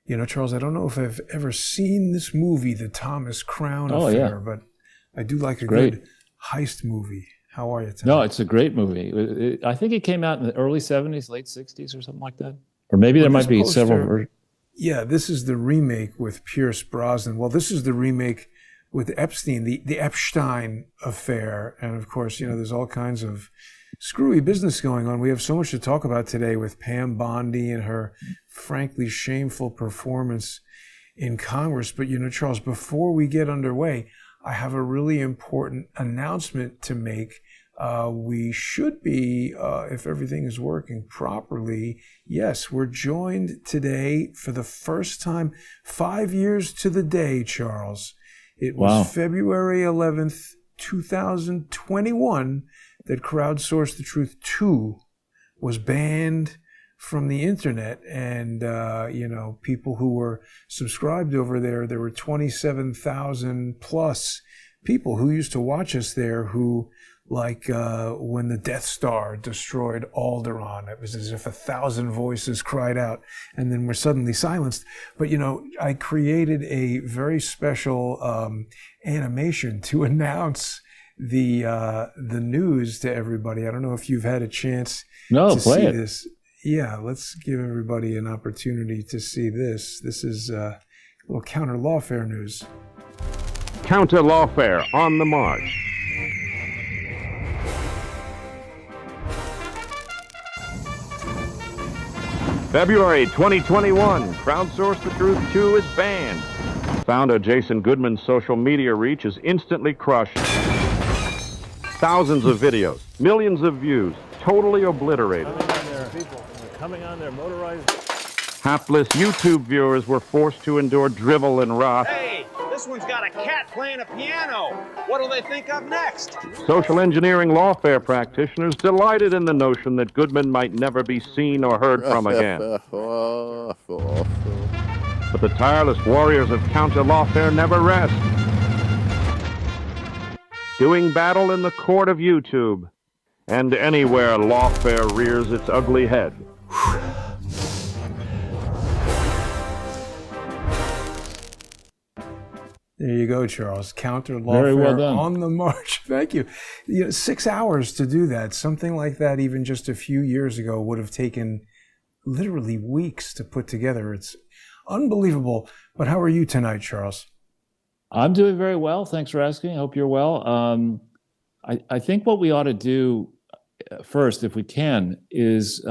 You know, Charles, I don't know if I've ever seen this movie, The Thomas Crown Oh, Affair, yeah. but I do like a Great. good heist movie. How are you tonight? No, it's a great movie. I think it came out in the early 70s, late 60s or something like that. Or maybe there might be several versions. Yeah, this is the remake with Pierce Brosnan. Well, this is the remake with Epstein, the Epstein affair. And of course, you know, there's all kinds of screwy business going on. We have so much to talk about today with Pam Bondi and her frankly shameful performance in Congress. But, you know, Charles, before we get underway, I have a really important announcement to make. We should be, if everything is working properly, yes, we're joined today for the first time, 5 years to the day, Charles. It was February 11th, 2021, that Crowdsource the Truth 2 was banned from the internet. And, you know, people who were subscribed over there were 27,000 plus people who used to watch us there who, like when the Death Star destroyed Alderaan, it was as if 1,000 voices cried out and then were suddenly silenced. But, you know, I created a very special animation to announce the news to everybody. I don't know if you've had a chance to see this. Yeah, let's give everybody an opportunity to see this. This is a little counter lawfare news. Counter lawfare on the march. February 2021, Crowdsource the Truth 2 is banned. Founder Jason Goodman's social media reach is instantly crushed. Thousands of videos, millions of views, totally obliterated. Coming on their motorized. Hapless YouTube viewers were forced to endure drivel and wrath. Hey, this one's got a cat playing a piano. What'll they think of next? Social engineering lawfare practitioners delighted in the notion that Goodman might never be seen or heard from again. But the tireless warriors of counter lawfare never rest. Doing battle in the court of YouTube and anywhere lawfare rears its ugly head. There you go, Charles. Counter lawfare on the march. Thank you. You know, 6 hours to do that. Something like that, even just a few years ago, would have taken literally weeks to put together. It's unbelievable. But how are you tonight, Charles? I'm doing very well. Thanks for asking. I hope you're well. I think what we ought to do first, if we can, is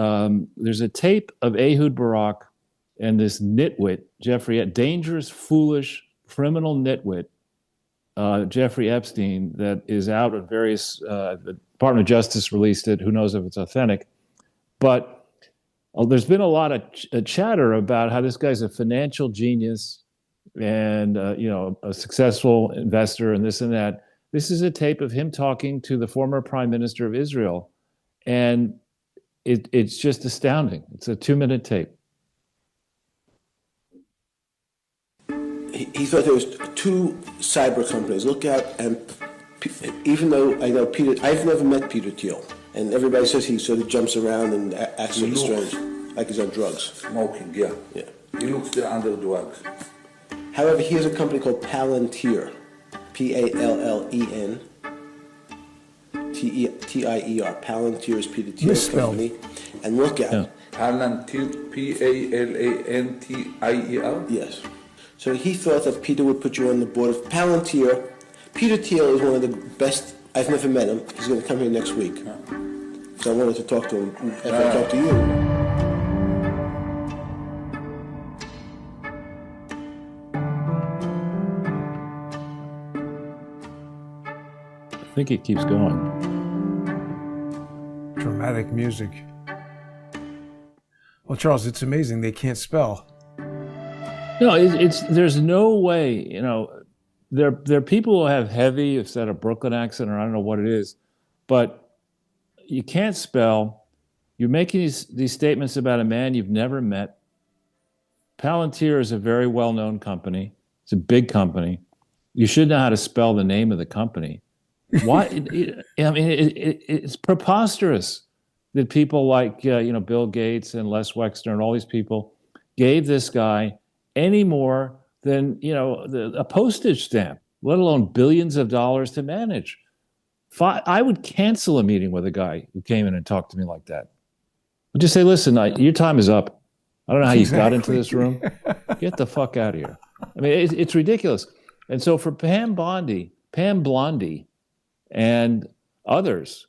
there's a tape of Ehud Barak and this nitwit, Jeffrey, dangerous, foolish, criminal nitwit, Jeffrey Epstein, that is out at various, the Department of Justice released it. Who knows if it's authentic? But there's been a lot of chatter about how this guy's a financial genius and, you know, a successful investor and this and that. This is a tape of him talking to the former prime minister of Israel. And it's just astounding. It's a 2-minute tape. He thought there was 2 cyber companies. Look out, and even though I know Peter, I've never met Peter Thiel, and everybody says he sort of jumps around and acts sort of strange, like he's on drugs. Smoking, yeah. He looks under drugs. However, he has a company called Palantir, P-A-L-L-E-N. T-I-E-R. Palantir is Peter Thiel's company. And look out. Yeah. Palantir, P-A-L-A-N-T-I-E-R? Yes. So he thought that Peter would put you on the board of Palantir. Peter Thiel is one of the best. I've never met him. He's going to come here next week. So I wanted to talk to him after I talked to you. I think it keeps going. Dramatic music. Well, Charles, it's amazing they can't spell. No, there's no way, you know, there are people who have heavy, it's that a Brooklyn accent, or I don't know what it is, but you can't spell. You're making these statements about a man you've never met. Palantir is a very well-known company. It's a big company. You should know how to spell the name of the company. Why? I mean, it's preposterous that people like, you know, Bill Gates and Les Wexner and all these people gave this guy any more than a postage stamp, let alone billions of dollars to manage. I would cancel a meeting with a guy who came in and talked to me like that. I'd just say, listen, your time is up. I don't know how you got into this room. Get the fuck out of here. I mean, it's ridiculous. And so for Pam Bondi, and others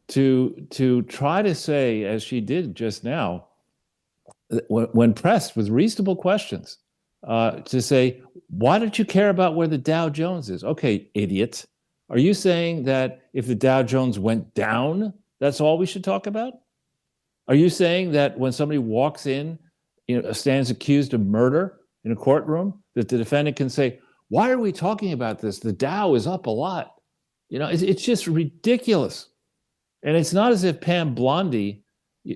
to try to say, as she did just now, when pressed with reasonable questions, to say, why don't you care about where the Dow Jones is? Okay, idiot. Are you saying that if the Dow Jones went down, that's all we should talk about? Are you saying that when somebody walks in, stands accused of murder in a courtroom, that the defendant can say, why are we talking about this? The Dow is up a lot. It's just ridiculous. And it's not as if Pam Bondi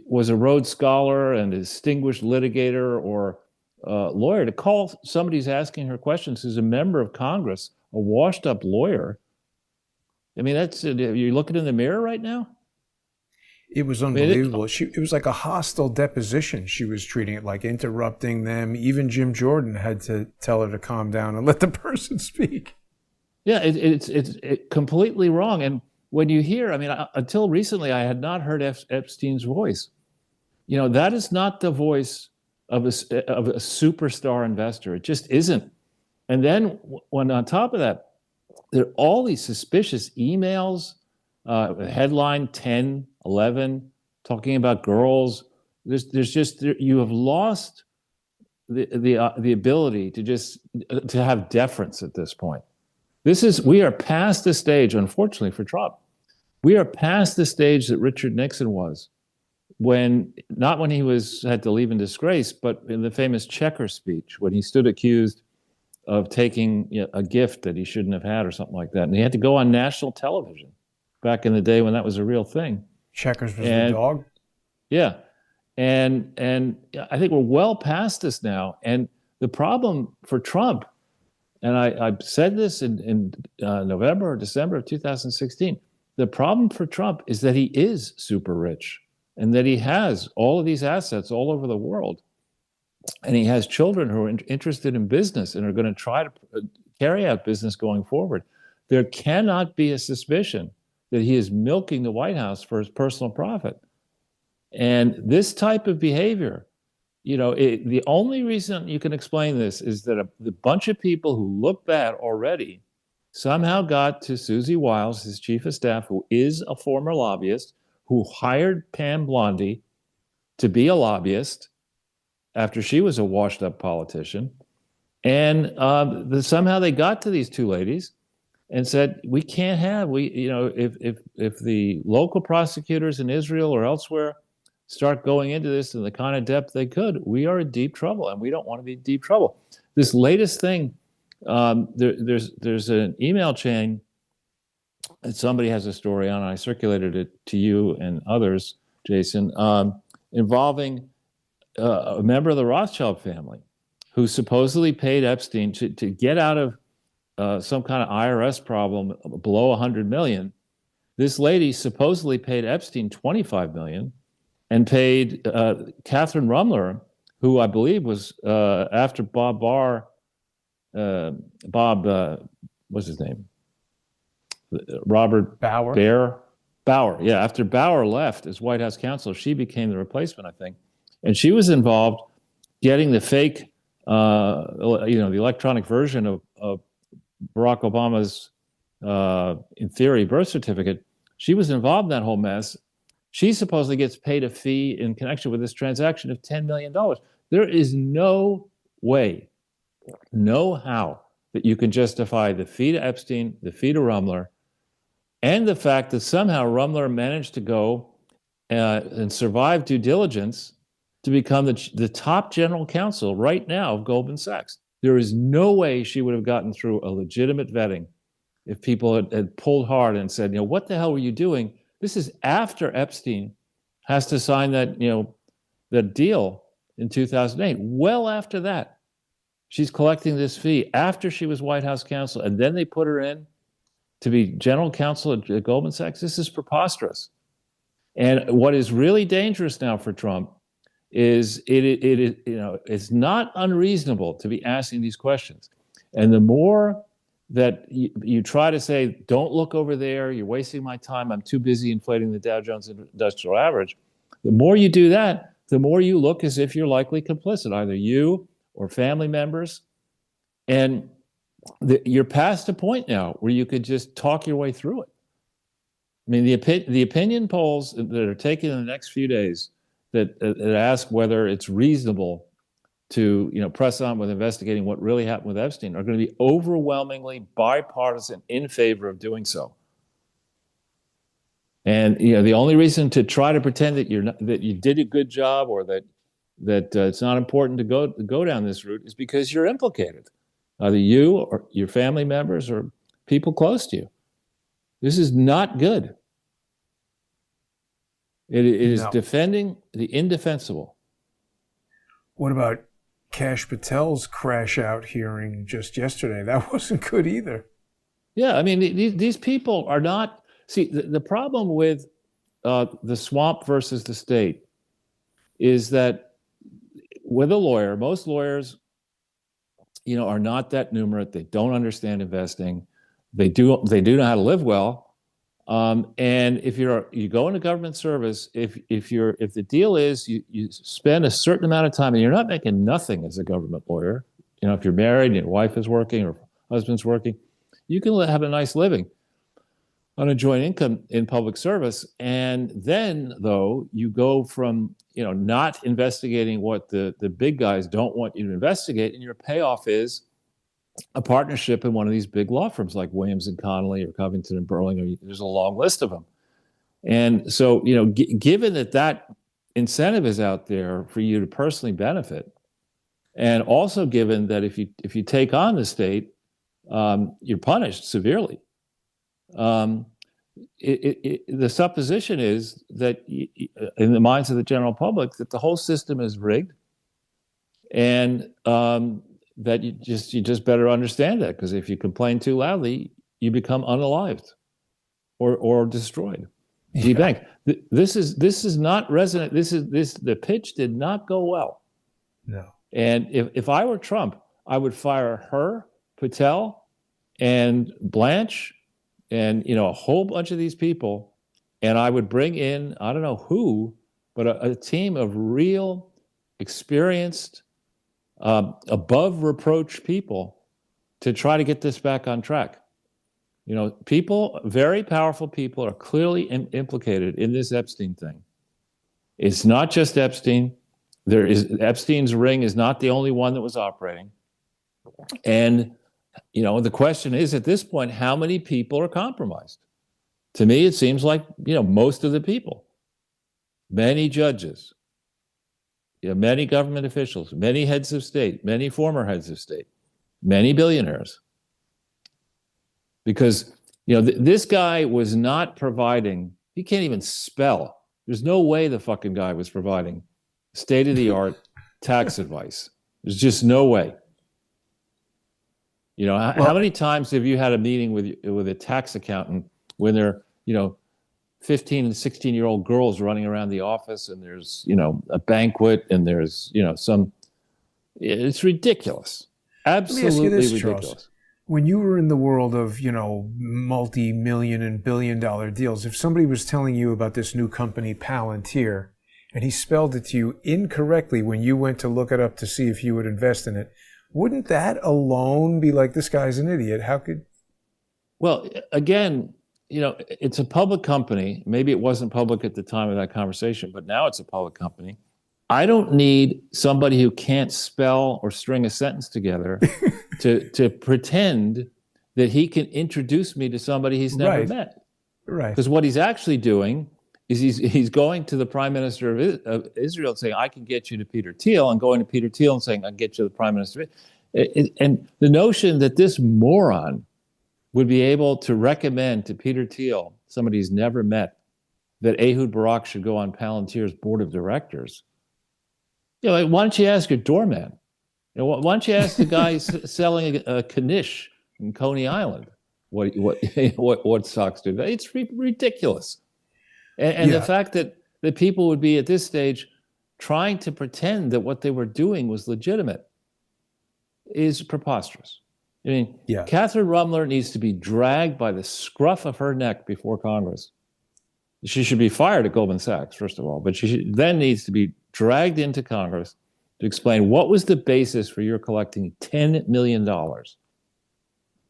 was a Rhodes Scholar and a distinguished litigator or lawyer. To call somebody who's asking her questions who's a member of Congress a washed-up lawyer, I mean, you're looking in the mirror right now? It was unbelievable. It was like a hostile deposition. She was treating it like, interrupting them. Even Jim Jordan had to tell her to calm down and let the person speak. Yeah, it's completely wrong. And when you hear, I mean, until recently, I had not heard Epstein's voice. That is not the voice of a superstar investor. It just isn't. And then when on top of that, there are all these suspicious emails, headline 10, 11, talking about girls. There's just, you have lost the ability to have deference at this point. We are past the stage, unfortunately for Trump. We are past the stage that Richard Nixon was, not when he had to leave in disgrace, but in the famous Checker speech, when he stood accused of taking a gift that he shouldn't have had or something like that. And he had to go on national television back in the day when that was a real thing. Checkers was the dog? Yeah. And I think we're well past this now. And the problem for Trump, and I said this in November or December of 2016, the problem for Trump is that he is super rich and that he has all of these assets all over the world. And he has children who are interested in business and are going to try to carry out business going forward. There cannot be a suspicion that he is milking the White House for his personal profit. And this type of behavior, the only reason you can explain this is that the bunch of people who look bad already somehow got to Susie Wiles, his chief of staff, who is a former lobbyist, who hired Pam Bondi to be a lobbyist after she was a washed-up politician. And somehow they got to these two ladies and said, we can't have, if the local prosecutors in Israel or elsewhere start going into this in the kind of depth they could, we are in deep trouble, and we don't want to be in deep trouble. This latest thing, there's an email chain that somebody has a story on, and I circulated it to you and others, Jason, involving a member of the Rothschild family who supposedly paid Epstein to get out of some kind of IRS problem below $100 million. This lady supposedly paid Epstein $25 million and paid Catherine Rumler, who I believe was after Bob Barr, what's his name? Robert Bauer. Bauer. Yeah, after Bauer left as White House counsel, she became the replacement, I think. And she was involved getting the fake, the electronic version of Barack Obama's, in theory, birth certificate. She was involved in that whole mess. She supposedly gets paid a fee in connection with this transaction of $10 million. There is no way, no how, that you can justify the fee to Epstein, the fee to Rumler, and the fact that somehow Rumler managed to go and survive due diligence to become the top general counsel right now of Goldman Sachs. There is no way she would have gotten through a legitimate vetting if people had pulled hard and said, what the hell were you doing? This is after Epstein has to sign that, that deal in 2008. Well after that, she's collecting this fee after she was White House counsel, and then they put her in to be general counsel at Goldman Sachs. This is preposterous. And what is really dangerous now for Trump is it's not unreasonable to be asking these questions. And the more that you try to say, don't look over there, you're wasting my time, I'm too busy inflating the Dow Jones Industrial Average, the more you do that, the more you look as if you're likely complicit, either you or family members. And you're past a point now where you could just talk your way through it. I mean, the opinion polls that are taken in the next few days that ask whether it's reasonable to press on with investigating what really happened with Epstein are going to be overwhelmingly bipartisan in favor of doing so. And the only reason to try to pretend that you did a good job or that it's not important to go down this route is because you're implicated, either you or your family members or people close to you. This is not good. It is defending the indefensible. What about Kash Patel's crash out hearing just yesterday? That wasn't good either. Yeah, I mean, these people are not. See, the problem with the swamp versus the state is that with a lawyer, most lawyers, are not that numerate. They don't understand investing. They do know how to live well. And if you go into government service, if the deal is you spend a certain amount of time and you're not making nothing as a government lawyer, if you're married and your wife is working or husband's working, you can have a nice living on a joint income in public service. And then though, you go from, not investigating what the big guys don't want you to investigate, and your payoff is a partnership in one of these big law firms like Williams and Connolly or Covington and Burling. There's a long list of them. And so, given that incentive is out there for you to personally benefit, and also given that if you take on the state, you're punished severely. The supposition is that in the minds of the general public that the whole system is rigged, and that you just better understand that, because if you complain too loudly, you become unalived or destroyed, debanked. This is not resonant. The pitch did not go well. No. And if I were Trump, I would fire her, Patel, and Blanche, and a whole bunch of these people, and I would bring in, I don't know who, but a team of real, experienced, above reproach people to try to get this back on track. People, very powerful people, are clearly implicated in this Epstein thing. It's not just Epstein. Epstein's ring is not the only one that was operating. And, the question is at this point, how many people are compromised? To me, it seems like, most of the people, many judges, many government officials, many heads of state, many former heads of state, many billionaires. Because, this guy was not providing, he can't even spell. There's no way the fucking guy was providing state-of-the-art tax advice. There's just no way. How many times have you had a meeting with a tax accountant when they're, 15 and 16-year-old girls running around the office, and there's, a banquet, and there's, it's ridiculous. Absolutely ridiculous. Charles. When you were in the world of, multi-million and billion-dollar deals, if somebody was telling you about this new company, Palantir, and he spelled it to you incorrectly when you went to look it up to see if you would invest in it, wouldn't that alone be like, this guy's an idiot? How could... Well, again, it's a public company. Maybe it wasn't public at the time of that conversation, but now it's a public company. I don't need somebody who can't spell or string a sentence together to pretend that he can introduce me to somebody he's never met. Right. Because what he's actually doing is he's going to the Prime Minister of Israel and saying, I can get you to Peter Thiel, and going to Peter Thiel and saying, I can get you to the Prime Minister. And the notion that this moron would be able to recommend to Peter Thiel, somebody he's never met, that Ehud Barak should go on Palantir's board of directors. Why don't you ask your doorman? Why don't you ask the guy selling a knish in Coney Island what stocks do? It's ridiculous. And the fact that people would be at this stage trying to pretend that what they were doing was legitimate is preposterous. I mean, Yeah. Catherine Rumler needs to be dragged by the scruff of her neck before Congress. She should be fired at Goldman Sachs, first of all, but then needs to be dragged into Congress to explain what was the basis for your collecting $10 million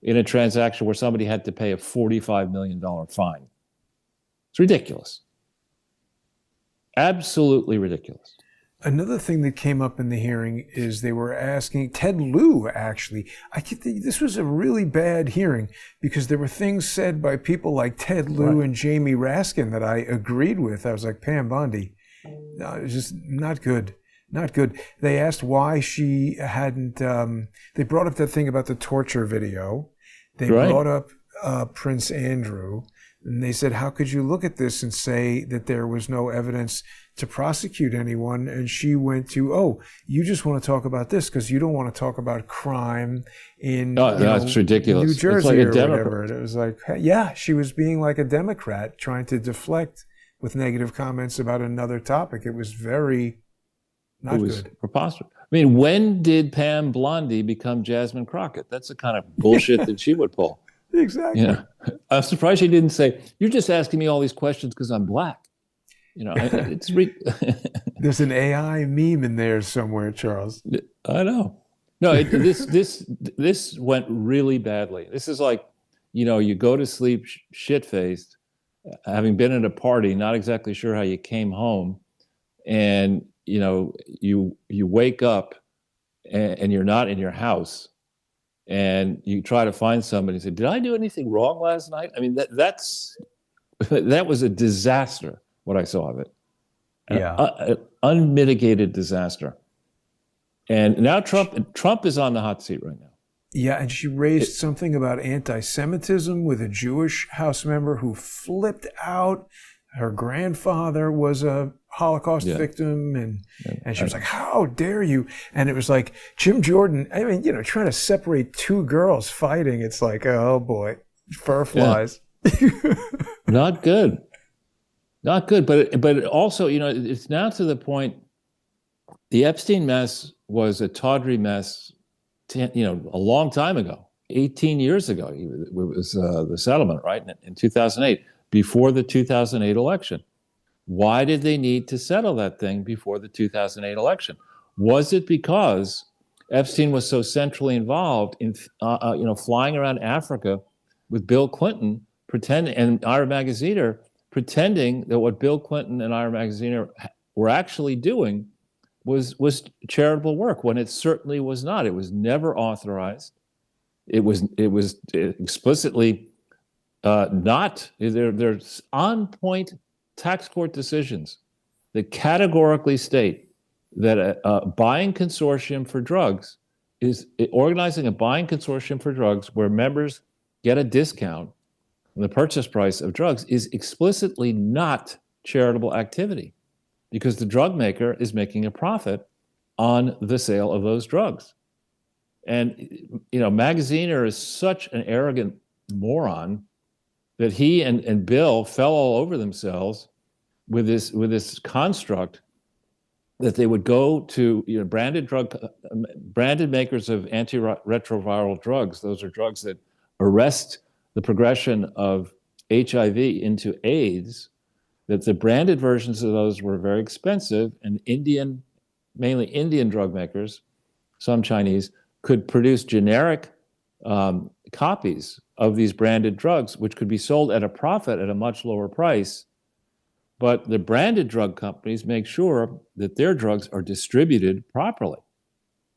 in a transaction where somebody had to pay a $45 million fine. It's ridiculous. Absolutely ridiculous. Another thing that came up in the hearing is they were asking Ted Lieu, actually. This was a really bad hearing because there were things said by people like Ted Lieu and Jamie Raskin that I agreed with. I was like, Pam Bondi, no, it was just not good. Not good. They asked why she hadn't, they brought up that thing about the torture video. They brought up Prince Andrew. And they said, how could you look at this and say that there was no evidence to prosecute anyone? And she went to, oh, you just want to talk about this because you don't want to talk about crime in that's ridiculous. New Jersey like or whatever. And it was like, yeah, she was being like a Democrat trying to deflect with negative comments about another topic. It was very not good. Preposterous. I mean, when did Pam Bondi become Jasmine Crockett? That's the kind of bullshit that she would pull. Exactly. You know, I'm surprised she didn't say, "You're just asking me all these questions because I'm black." You know, it's there's an AI meme in there somewhere, Charles. I know. No, this went really badly. This is like, you know, you go to sleep shit-faced, having been at a party, not exactly sure how you came home, and you know, you wake up and you're not in your house. And you try to find somebody and say, did I do anything wrong last night? I mean, that was a disaster, what I saw of it. An unmitigated disaster. And now Trump is on the hot seat right now. Yeah, and she raised something about anti-Semitism with a Jewish House member who flipped out. Her grandfather was a Holocaust victim, and she was like, how dare you? And it was like Jim Jordan, I mean, you know, trying to separate two girls fighting. It's like, oh boy, fur flies. Yeah. Not good. Not good. But also, you know, it's now to the point, the Epstein mess was a tawdry mess, a long time ago, 18 years ago. It was the settlement, right, in 2008. Before the 2008 election. Why did they need to settle that thing before the 2008 election? Was it because Epstein was so centrally involved in, flying around Africa with Bill Clinton, and Ira Magaziner, pretending that what Bill Clinton and Ira Magaziner were actually doing was charitable work, when it certainly was not. It was never authorized. It was explicitly not. There's on-point tax court decisions that categorically state that a buying consortium for drugs is organizing a buying consortium for drugs where members get a discount on the purchase price of drugs is explicitly not charitable activity, because the drug maker is making a profit on the sale of those drugs. And, you know, Magaziner is such an arrogant moron that he and Bill fell all over themselves with this construct that they would go to, you know, branded makers of antiretroviral drugs. Those are drugs that arrest the progression of HIV into AIDS. That the branded versions of those were very expensive, and mainly Indian drug makers, some Chinese, could produce generic copies of these branded drugs, which could be sold at a profit at a much lower price. But the branded drug companies make sure that their drugs are distributed properly.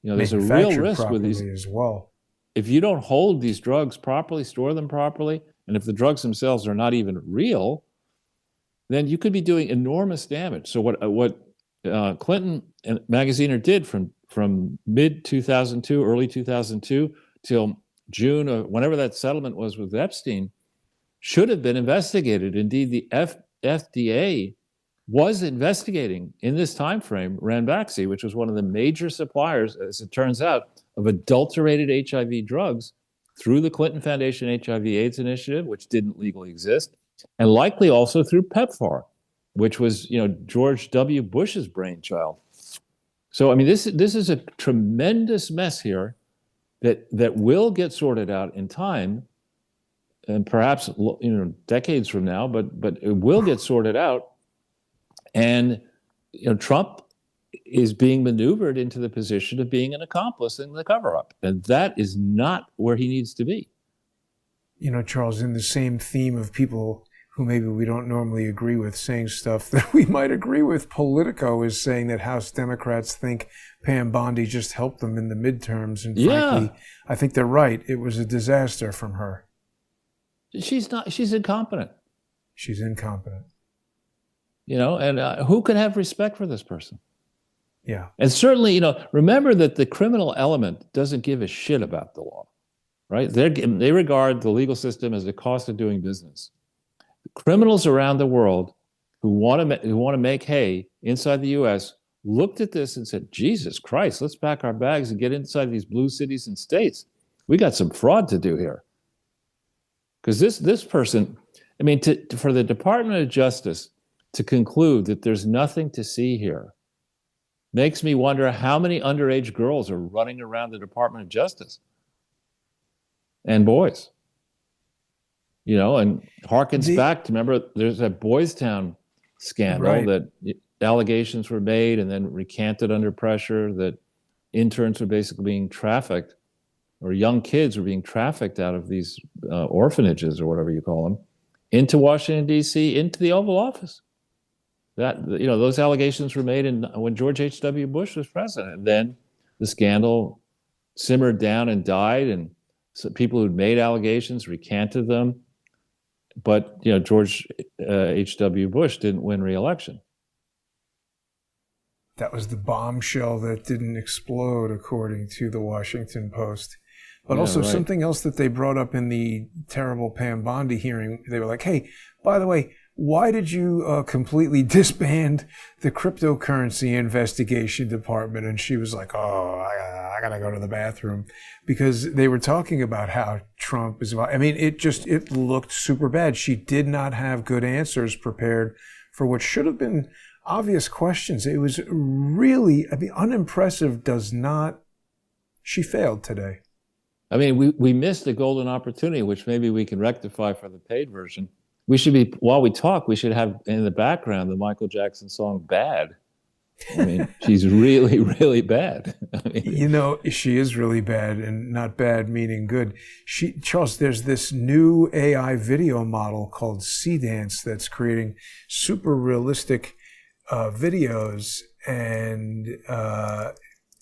You know, there's a real risk with these as well. If you don't hold these drugs properly, store them properly, and if the drugs themselves are not even real, then you could be doing enormous damage. So what Clinton and Magaziner did from mid-2002, early 2002, till June, or whenever that settlement was with Epstein, should have been investigated. Indeed, the FDA was investigating in this time frame Ranbaxy, which was one of the major suppliers, as it turns out, of adulterated HIV drugs through the Clinton Foundation HIV/AIDS initiative, which didn't legally exist, and likely also through PEPFAR, which was, you know, George W. Bush's brainchild. So, I mean, this is a tremendous mess here that will get sorted out in time, and perhaps decades from now, but it will get sorted out. And Trump is being maneuvered into the position of being an accomplice in the cover-up, and that is not where he needs to be. Charles, in the same theme of people who maybe we don't normally agree with saying stuff that we might agree with, Politico is saying that House Democrats think Pam Bondi just helped them in the midterms. And frankly, I think they're right. It was a disaster from her. She's incompetent. She's incompetent. And who could have respect for this person? Yeah. And certainly, remember that the criminal element doesn't give a shit about the law, right? They regard the legal system as the cost of doing business. Criminals around the world who want to make hay inside the U.S. looked at this and said, Jesus Christ, let's pack our bags and get inside these blue cities and states. We got some fraud to do here. Because this person, I mean, for the Department of Justice to conclude that there's nothing to see here makes me wonder how many underage girls are running around the Department of Justice. And boys. And harkens back to, remember, there's that Boys Town scandal that allegations were made and then recanted under pressure that interns were basically being trafficked, or young kids were being trafficked out of these orphanages or whatever you call them, into Washington, D.C., into the Oval Office. That, those allegations were made when George H.W. Bush was president. And then the scandal simmered down and died, and so people who'd made allegations recanted them. But George H.W. Bush didn't win re-election. That was the bombshell that didn't explode, according to the Washington Post. But also something else that they brought up in the terrible Pam Bondi hearing, they were like, hey, by the way, why did you completely disband the cryptocurrency investigation department? And she was like, oh, I got to go to the bathroom. Because they were talking about how Trump is, I mean, it looked super bad. She did not have good answers prepared for what should have been obvious questions. It was really, unimpressive she failed today. I mean, we missed a golden opportunity, which maybe we can rectify for the paid version. We should be, while we talk, we should have in the background the Michael Jackson song Bad. I mean, she's really, really bad. She is really bad, and not bad meaning good. Charles, there's this new AI video model called C-Dance that's creating super realistic videos, and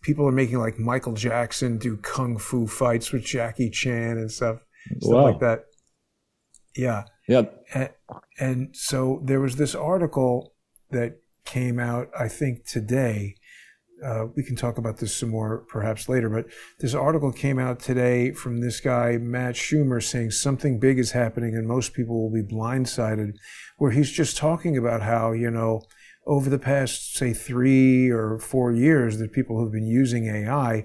people are making like Michael Jackson do kung fu fights with Jackie Chan and stuff like that. Yeah. Yep. And so there was this article that came out, I think, today. We can talk about this some more perhaps later, but this article came out today from this guy, Matt Schumer, saying something big is happening and most people will be blindsided, where he's just talking about how, over the past, say, 3 or 4 years that people have been using AI,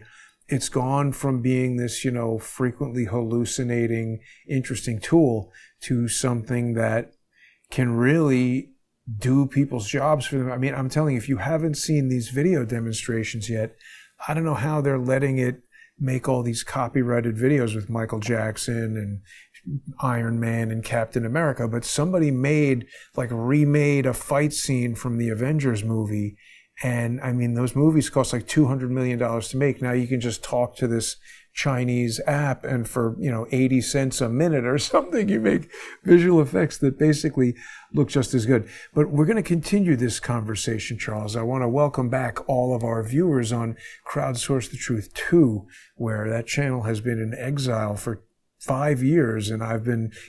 it's gone from being this, frequently hallucinating, interesting tool to something that can really do people's jobs for them. I mean, I'm telling you, if you haven't seen these video demonstrations yet, I don't know how they're letting it make all these copyrighted videos with Michael Jackson and Iron Man and Captain America, but somebody remade a fight scene from the Avengers movie. And I mean, those movies cost like $200 million to make. Now you can just talk to this Chinese app, and for 80 cents a minute or something, you make visual effects that basically look just as good. But we're going to continue this conversation, Charles. I want to welcome back all of our viewers on Crowdsource the Truth 2, where that channel has been in exile for 5 years, and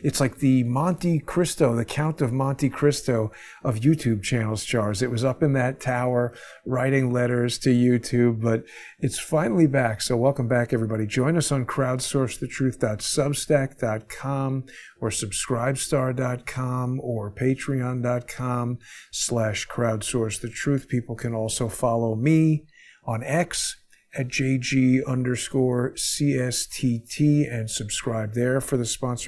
it's like the Monte Cristo, the Count of Monte Cristo of YouTube channels, Charles. It was up in that tower writing letters to YouTube, but it's finally back. So welcome back, everybody. Join us on crowdsourcethetruth.substack.com or subscribestar.com or patreon.com/crowdsourcethetruth. People can also follow me on X at JG_CSTT and subscribe there for the sponsored